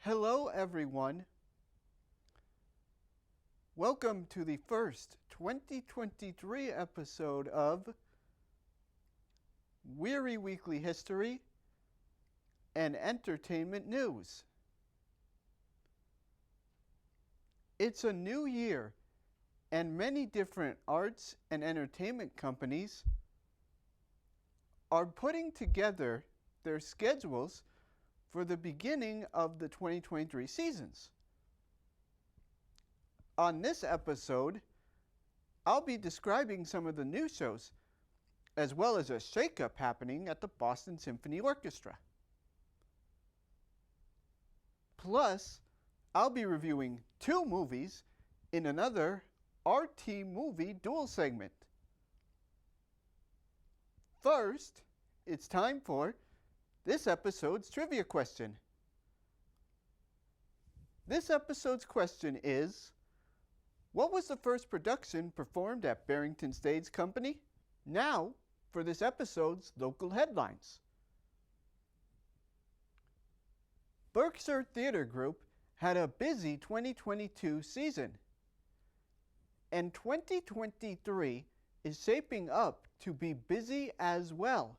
Hello, everyone. Welcome to the first 2023 episode of Wehry Weekly History and Entertainment News. It's a new year, and many different arts and entertainment companies are putting together their schedules for the beginning of the 2023 seasons. On this episode, I'll be describing some of the new shows, as well as a shakeup happening at the Boston Symphony Orchestra. Plus, I'll be reviewing 2 movies in another RT Movie Duel segment. First, it's time for this episode's trivia question. This episode's question is, what was the first production performed at Barrington Stage Company? Now, for this episode's local headlines. Berkshire Theater Group had a busy 2022 season, and 2023 is shaping up to be busy as well.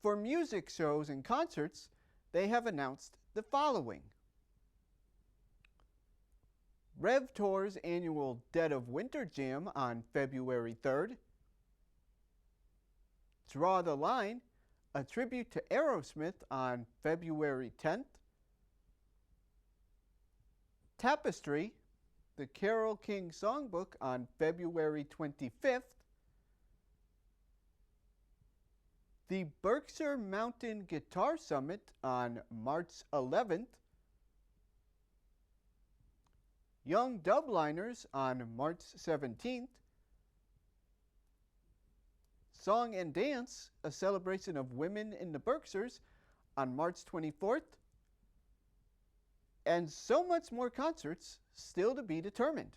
For music shows and concerts, they have announced the following. Rev Tour's annual Dead of Winter Jam on February 3rd. Draw the Line, a tribute to Aerosmith on February 10th. Tapestry, the Carole King Songbook on February 25th. The Berkshire Mountain Guitar Summit on March 11th. Young Dubliners on March 17th. Song and Dance, a celebration of women in the Berkshires, on March 24th. And so much more concerts still to be determined.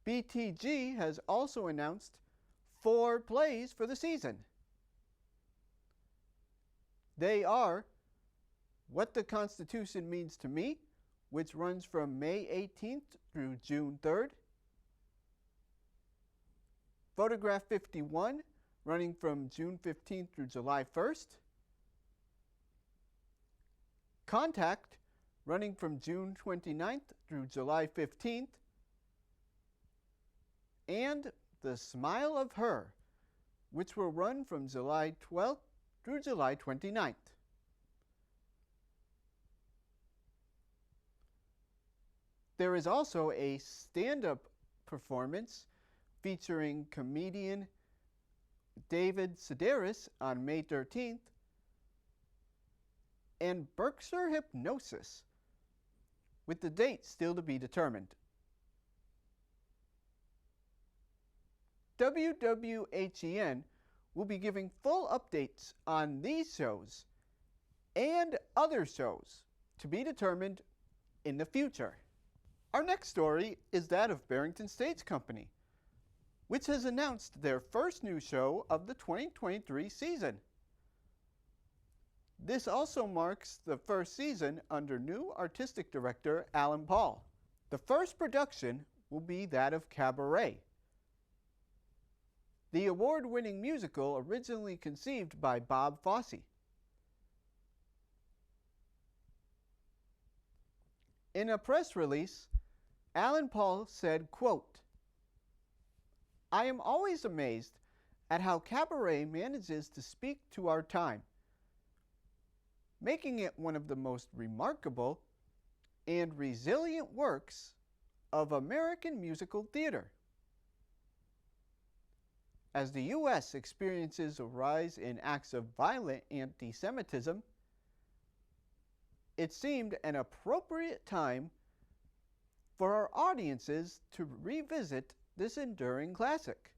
BTG has also announced 4 plays for the season. They are What the Constitution Means to Me, which runs from May 18th through June 3rd. Photograph 51, running from June 15th through July 1st. Contact, running from June 29th through July 15th. And The Smile of Her, which will run from July 12th through July 29th. There is also a stand-up performance featuring comedian David Sedaris on May 13th, and Berkshire Hypnosis, with the date still to be determined. WWHEN will be giving full updates on these shows and other shows to be determined in the future. Our next story is that of Barrington Stage Company, which has announced their first new show of the 2023 season. This also marks the first season under new artistic director Alan Paul. The first production will be that of Cabaret, the award-winning musical originally conceived by Bob Fosse. In a press release, Alan Paul said, quote, "I am always amazed at how Cabaret manages to speak to our time, making it one of the most remarkable and resilient works of American musical theater. As the U.S. experiences a rise in acts of violent anti-Semitism, it seemed an appropriate time for our audiences to revisit this enduring classic.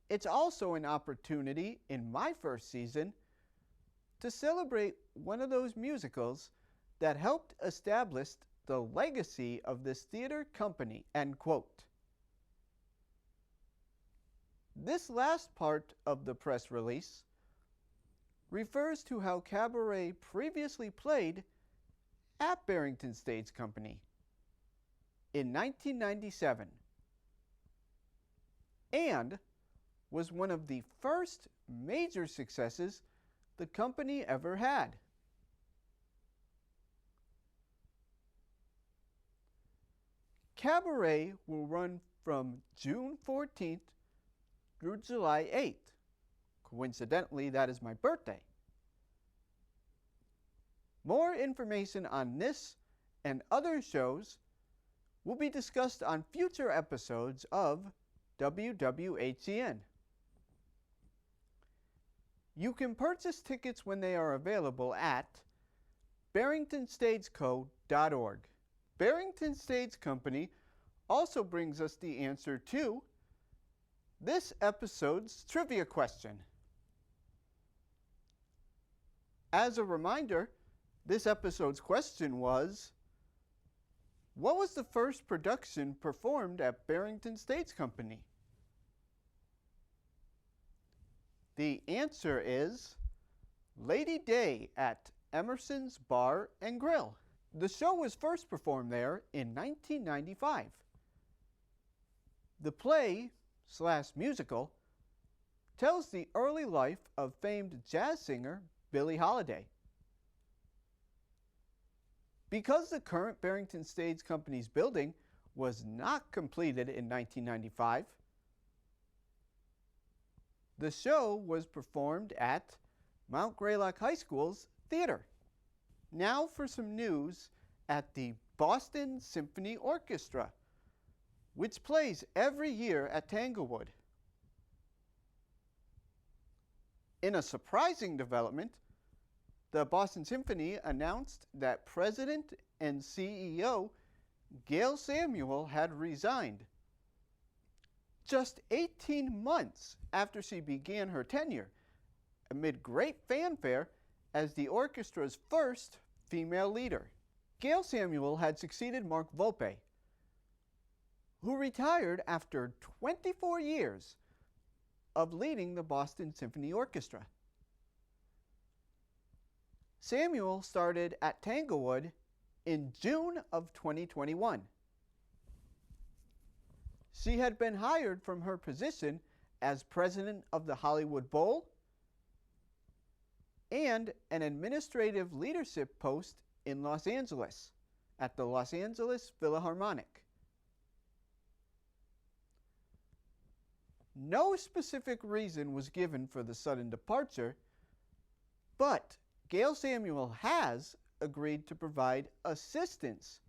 It's also an opportunity in my first season to celebrate one of those musicals that helped establish the legacy of this theater company," end quote. This last part of the press release refers to how Cabaret previously played at Barrington Stage Company in 1997 and was one of the first major successes the company ever had. Cabaret will run from June 14th through July 8th. Coincidentally, that is my birthday. More information on this and other shows will be discussed on future episodes of WWHEN. You can purchase tickets when they are available at barringtonstageco.org. Barrington Stage Company also brings us the answer to this episode's trivia question. As a reminder, this episode's question was, what was the first production performed at Barrington Stage Company? The answer is Lady Day at Emerson's Bar and Grill. The show was first performed there in 1995. The play/musical tells the early life of famed jazz singer Billie Holiday. Because the current Barrington Stage Company's building was not completed in 1995, the show was performed at Mount Greylock High School's theater. Now for some news at the Boston Symphony Orchestra, which plays every year at Tanglewood. In a surprising development, the Boston Symphony announced that President and CEO Gail Samuel had resigned just 18 months after she began her tenure, amid great fanfare as the orchestra's first female leader. Gail Samuel had succeeded Mark Volpe, who retired after 24 years of leading the Boston Symphony Orchestra. Samuel started at Tanglewood in June of 2021. She had been hired from her position as president of the Hollywood Bowl and an administrative leadership post in Los Angeles at the Los Angeles Philharmonic. No specific reason was given for the sudden departure, but Gail Samuel has agreed to provide assistance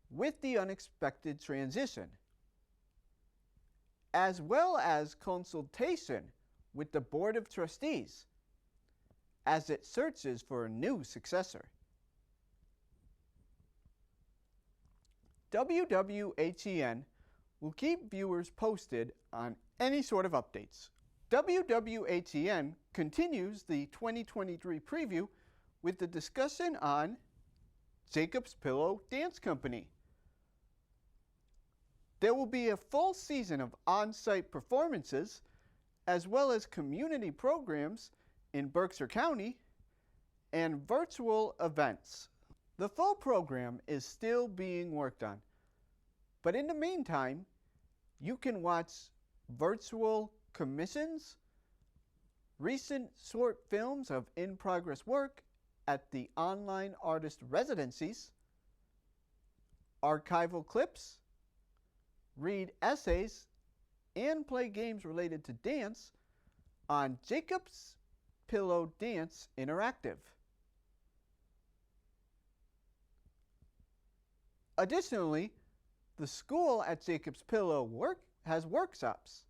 with the unexpected transition, as well as consultation with the Board of Trustees as it searches for a new successor. WWHEN will keep viewers posted on any sort of updates. WWHEN continues the 2023 preview with the discussion on Jacob's Pillow Dance Company. There will be a full season of on-site performances as well as community programs in Berkshire County and virtual events. The full program is still being worked on, but in the meantime, you can watch virtual commissions, recent short films of in-progress work at the online artist residencies, archival clips, read essays, and play games related to dance on Jacob's Pillow Dance Interactive. Additionally, the school at Jacob's Pillow has workshops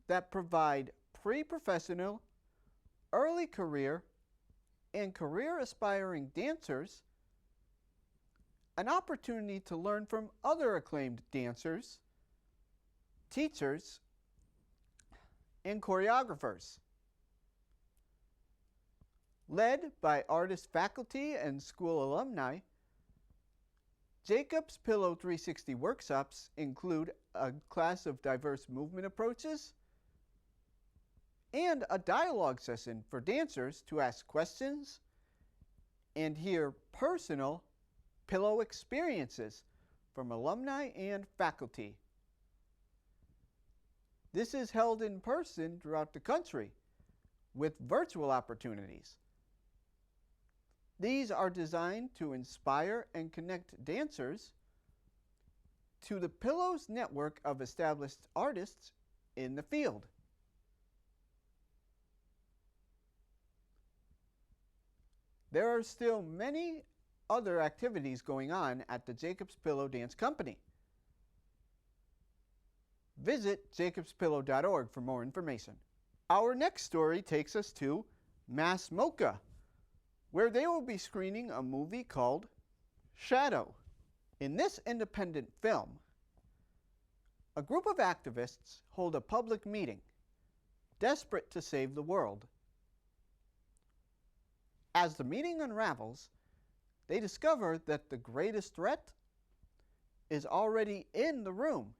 that provide pre-professional, early career, and career-aspiring dancers an opportunity to learn from other acclaimed dancers, teachers, and choreographers. Led by artist faculty and school alumni, Jacob's Pillow 360 workshops include a class of diverse movement approaches and a dialogue session for dancers to ask questions and hear personal pillow experiences from alumni and faculty. This is held in person throughout the country with virtual opportunities. These are designed to inspire and connect dancers to the Pillows network of established artists in the field. There are still many other activities going on at the Jacob's Pillow Dance Company. Visit jacobspillow.org for more information. Our next story takes us to Mass MoCA, where they will be screening a movie called Shadow. In this independent film, a group of activists hold a public meeting, desperate to save the world. As the meeting unravels, they discover that the greatest threat is already in the room.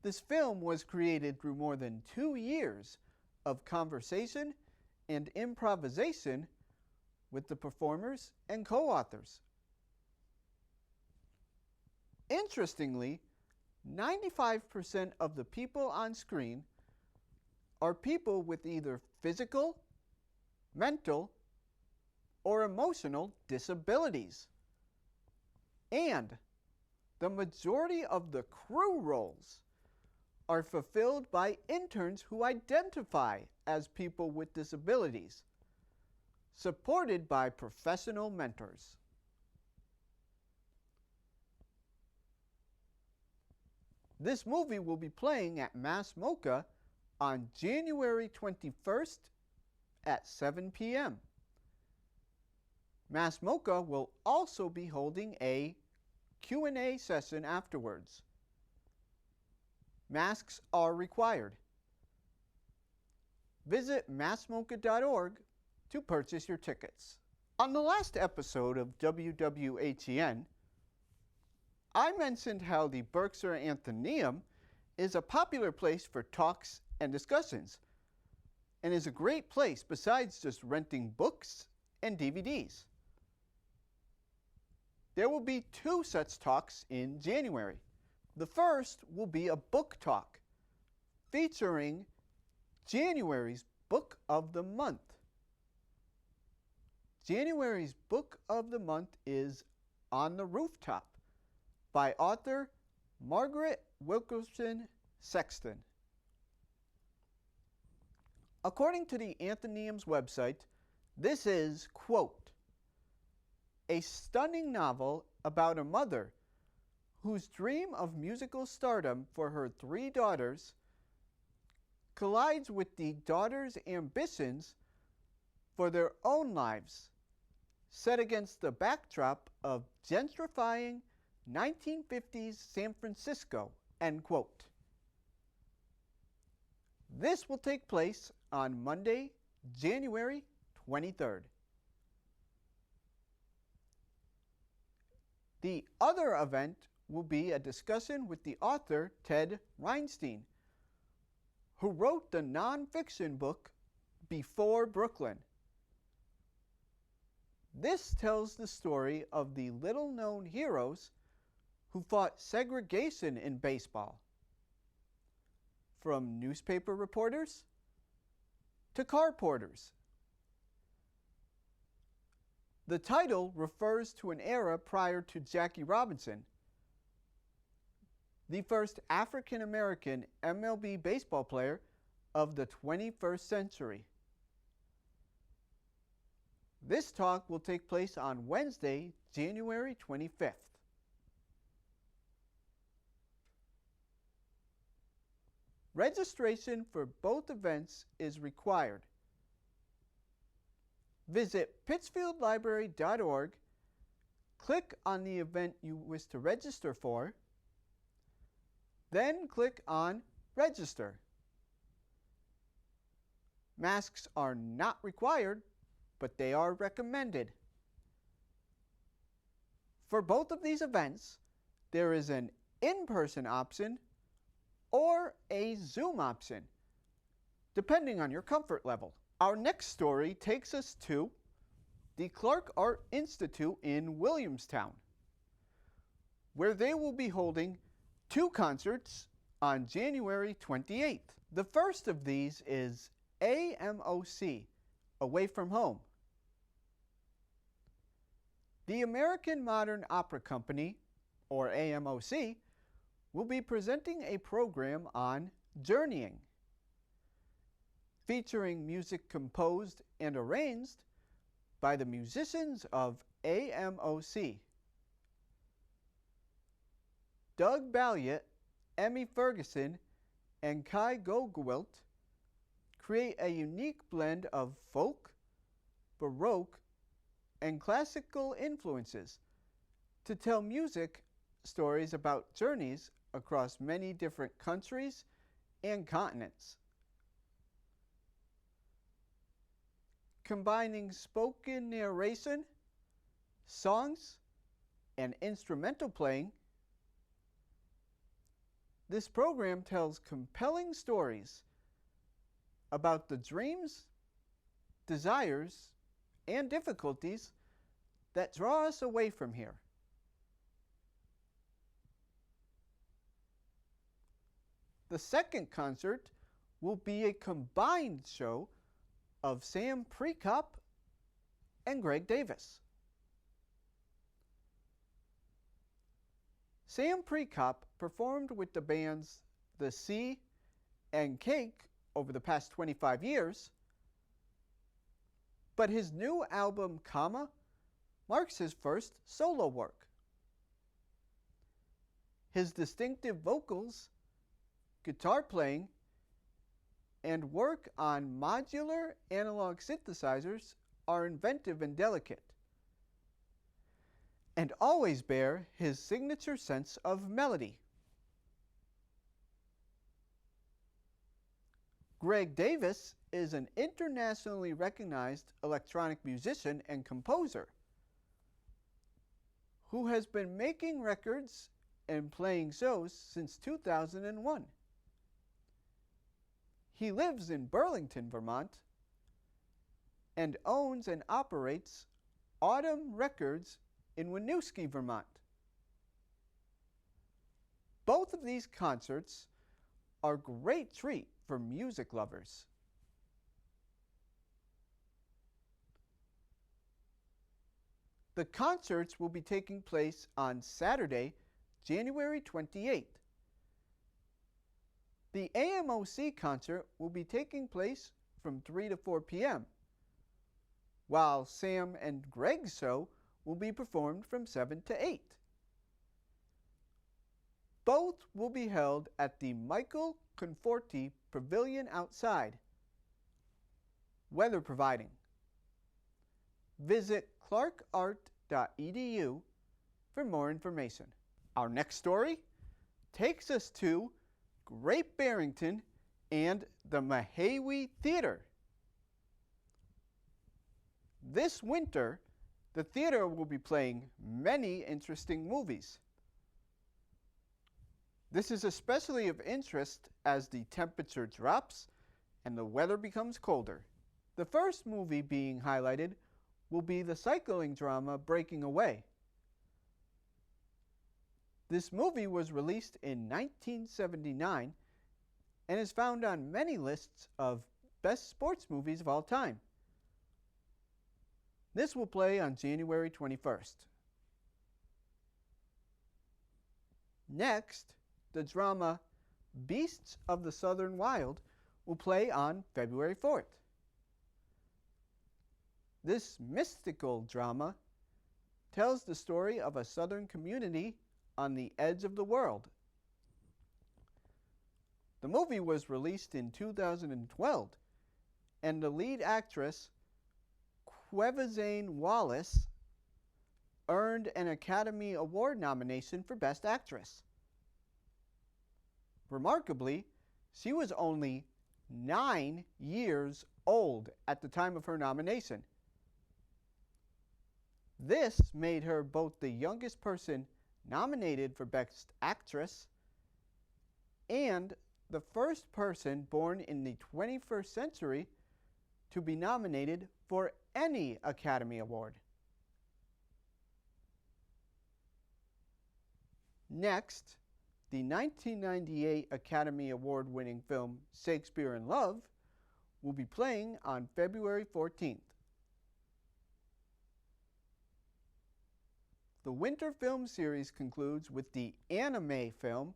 This film was created through more than 2 years of conversation and improvisation with the performers and co-authors. Interestingly, 95% of the people on screen are people with either physical, mental, or emotional disabilities. And the majority of the crew roles are fulfilled by interns who identify as people with disabilities, supported by professional mentors. This movie will be playing at Mass MoCA on January 21st at 7 p.m. Mass MoCA will also be holding a Q&A session afterwards. Masks are required. Visit massmoca.org to purchase your tickets. On the last episode of WWHEN, I mentioned how the Berkshire Athenaeum is a popular place for talks and discussions, and is a great place besides just renting books and DVDs. There will be 2 such talks in January. The first will be a book talk featuring January's Book of the Month. January's Book of the Month is On the Rooftop by author Margaret Wilkerson Sexton. According to the Athenaeum's website, this is, quote, a stunning novel about a mother whose dream of musical stardom for her 3 daughters collides with the daughters' ambitions for their own lives, set against the backdrop of gentrifying 1950s San Francisco, end quote. This will take place on Monday, January 23rd. The other event will be a discussion with the author Ted Reinstein, who wrote the nonfiction book Before Brooklyn. This tells the story of the little-known heroes who fought segregation in baseball, from newspaper reporters to car porters. The title refers to an era prior to Jackie Robinson, the first African-American MLB baseball player of the 21st century. This talk will take place on Wednesday, January 25th. Registration for both events is required. Visit pittsfieldlibrary.org, click on the event you wish to register for, then click on Register. Masks are not required, but they are recommended. For both of these events, there is an in-person option or a Zoom option, depending on your comfort level. Our next story takes us to the Clark Art Institute in Williamstown, where they will be holding 2 concerts on January 28th. The first of these is AMOC, Away from Home. The American Modern Opera Company, or AMOC, will be presenting a program on journeying, featuring music composed and arranged by the musicians of AMOC. Doug Balliet, Emmy Ferguson, and Kai Gogwilt create a unique blend of folk, baroque, and classical influences to tell music stories about journeys across many different countries and continents. Combining spoken narration, songs, and instrumental playing, this program tells compelling stories about the dreams, desires, and difficulties that draw us away from here. The second concert will be a combined show of Sam Prekop and Greg Davis. Sam Prekop performed with the bands The Sea and Cake over the past 25 years, but his new album, Comma, marks his first solo work. His distinctive vocals, guitar playing, and work on modular analog synthesizers are inventive and delicate, and always bear his signature sense of melody. Greg Davis is an internationally recognized electronic musician and composer who has been making records and playing shows since 2001. He lives in Burlington, Vermont, and owns and operates Autumn Records in Winooski, Vermont. Both of these concerts are a great treat for music lovers. The concerts will be taking place on Saturday, January 28th. The AMOC concert will be taking place from 3 to 4 p.m., while Sam and Greg's show will be performed from 7 to 8. Both will be held at the Michael Conforti Pavilion outside, weather providing. Visit clarkart.edu for more information. Our next story takes us to Great Barrington and the Mahawie Theater. This winter, the theater will be playing many interesting movies. This is especially of interest as the temperature drops and the weather becomes colder. The first movie being highlighted will be the cycling drama Breaking Away. This movie was released in 1979 and is found on many lists of best sports movies of all time. This will play on January 21st. Next, the drama Beasts of the Southern Wild will play on February 4th. This mystical drama tells the story of a southern community on the edge of the world. The movie was released in 2012, and the lead actress, Quevazane Wallace, earned an Academy Award nomination for Best Actress. Remarkably, she was only 9 years old at the time of her nomination. This made her both the youngest person nominated for Best Actress and the first person born in the 21st century to be nominated for any Academy Award. Next, the 1998 Academy Award-winning film Shakespeare in Love will be playing on February 14th. The winter film series concludes with the anime film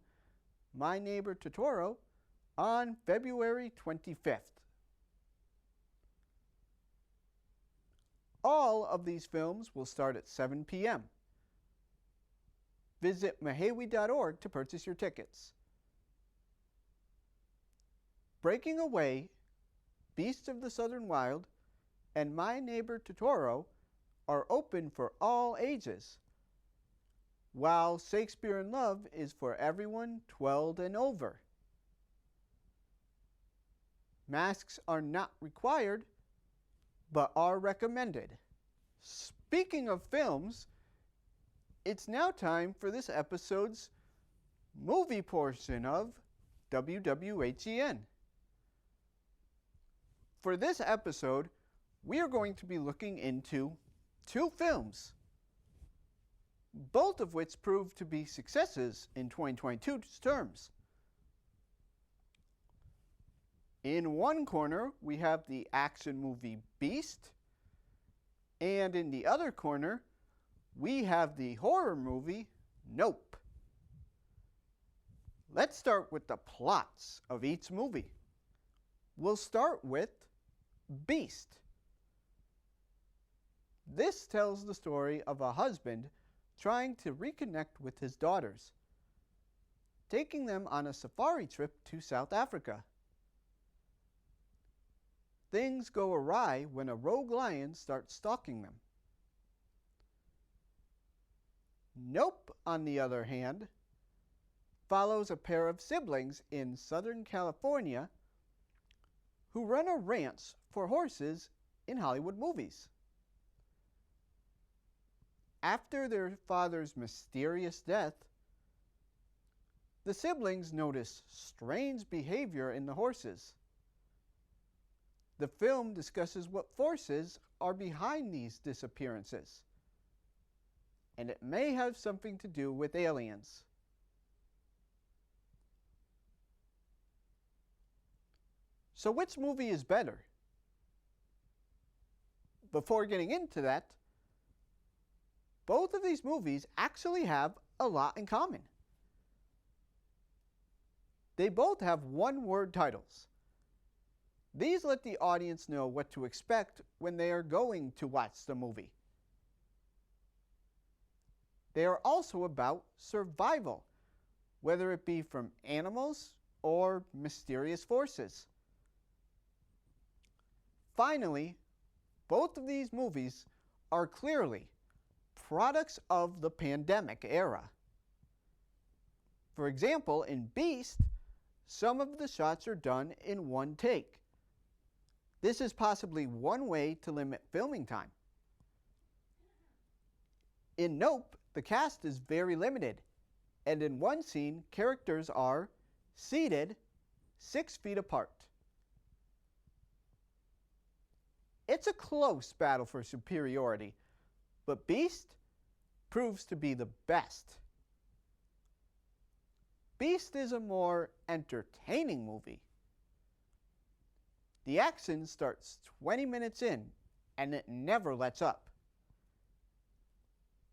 My Neighbor Totoro on February 25th. All of these films will start at 7 p.m. Visit Mahawie.org to purchase your tickets. Breaking Away, Beasts of the Southern Wild, and My Neighbor Totoro are open for all ages, while Shakespeare in Love is for everyone 12 and over. Masks are not required, but are recommended. Speaking of films, it's now time for this episode's movie portion of WWHEN. For this episode, we are going to be looking into two films, both of which proved to be successes in 2022's terms. In one corner, we have the action movie Beast, and in the other corner, we have the horror movie Nope. Let's start with the plots of each movie. We'll start with Beast. This tells the story of a husband trying to reconnect with his daughters, taking them on a safari trip to South Africa. Things go awry when a rogue lion starts stalking them. Nope, on the other hand, follows a pair of siblings in Southern California who run a ranch for horses in Hollywood movies. After their father's mysterious death, the siblings notice strange behavior in the horses. The film discusses what forces are behind these disappearances, and it may have something to do with aliens. So which movie is better? Before getting into that, both of these movies actually have a lot in common. They both have one-word titles. These let the audience know what to expect when they are going to watch the movie. They are also about survival, whether it be from animals or mysterious forces. Finally, both of these movies are clearly products of the pandemic era. For example, in Beast, some of the shots are done in one take. This is possibly one way to limit filming time. In Nope, the cast is very limited, and in one scene, characters are seated 6 feet apart. It's a close battle for superiority, but Beast proves to be the best. Beast is a more entertaining movie. The action starts 20 minutes in, and it never lets up.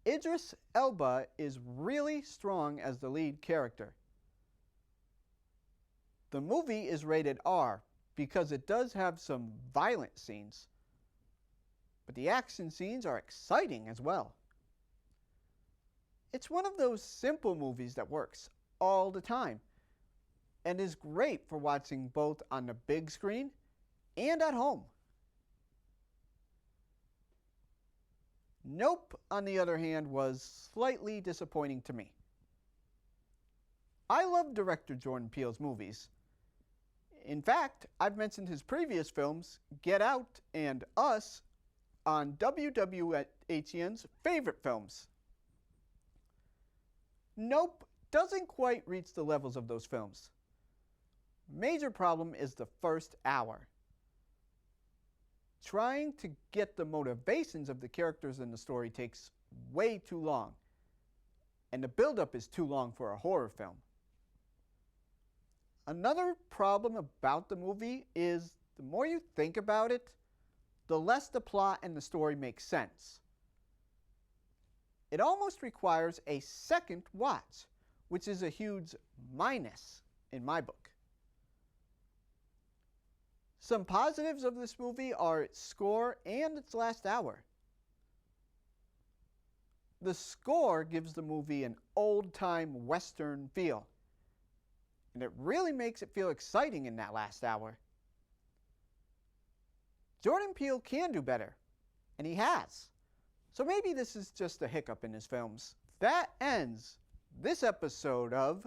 Idris Elba is really strong as the lead character. The movie is rated R because it does have some violent scenes, but the action scenes are exciting as well. It's one of those simple movies that works all the time and is great for watching both on the big screen and at home. Nope, on the other hand, was slightly disappointing to me. I love director Jordan Peele's movies. In fact, I've mentioned his previous films, Get Out and Us, on WWHEN's favorite films. Nope, doesn't quite reach the levels of those films. Major problem is the first hour. Trying to get the motivations of the characters in the story takes way too long, and the buildup is too long for a horror film. Another problem about the movie is the more you think about it, the less the plot and the story make sense. It almost requires a second watch, which is a huge minus in my book. Some positives of this movie are its score and its last hour. The score gives the movie an old-time Western feel, and it really makes it feel exciting in that last hour. Jordan Peele can do better, and he has. So maybe this is just a hiccup in his films. That ends this episode of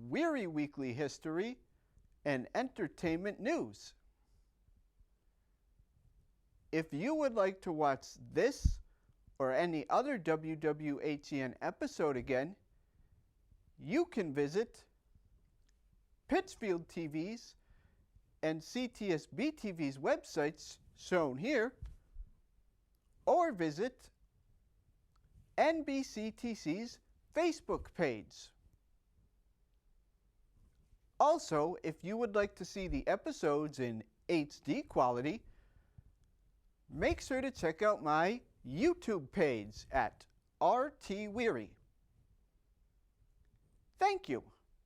Wehry Weekly History and Entertainment News. If you would like to watch this or any other WWHEN episode again, you can visit Pittsfield TV's and CTSB TV's websites shown here, or visit NBCTC's Facebook page. Also, if you would like to see the episodes in HD quality, make sure to check out my YouTube page at RT Wehry. Thank you.